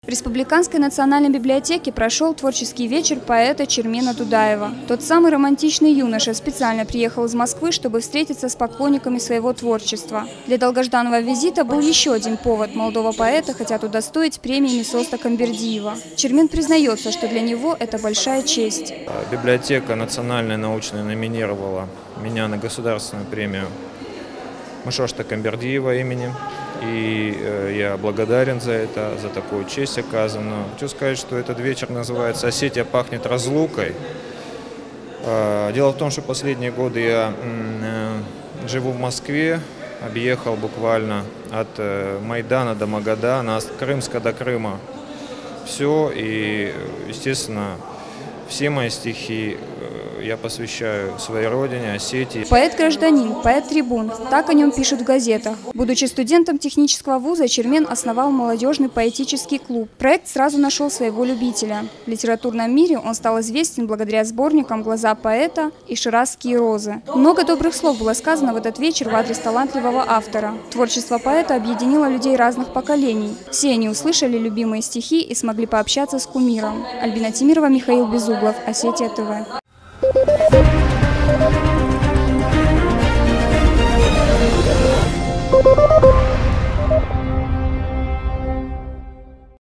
В Республиканской национальной библиотеке прошел творческий вечер поэта Чермена Дудаева. Тот самый романтичный юноша специально приехал из Москвы, чтобы встретиться с поклонниками своего творчества. Для долгожданного визита был еще один повод. Молодого поэта хотят удостоить премии Мисоста Камбердиева. Чермен признается, что для него это большая честь. Библиотека национальная научная номинировала меня на государственную премию Мисоста Камбердиева имени. И я благодарен за это, за такую честь оказанную. Хочу сказать, что этот вечер называется «Осетия пахнет разлукой». Дело в том, что последние годы я живу в Москве, объехал буквально от Майдана до Магадана, от Крымска до Крыма. Все, и, естественно, все мои стихи я посвящаю своей родине, Осетии. Поэт-гражданин, поэт-трибун. Так о нем пишут в газетах. Будучи студентом технического вуза, Чермен основал молодежный поэтический клуб. Проект сразу нашел своего любителя. В литературном мире он стал известен благодаря сборникам «Глаза поэта» и «Ширазские розы». Много добрых слов было сказано в этот вечер в адрес талантливого автора. Творчество поэта объединило людей разных поколений. Все они услышали любимые стихи и смогли пообщаться с кумиром. Альбина Тимирова, Михаил Безуглов, Осетия ТВ.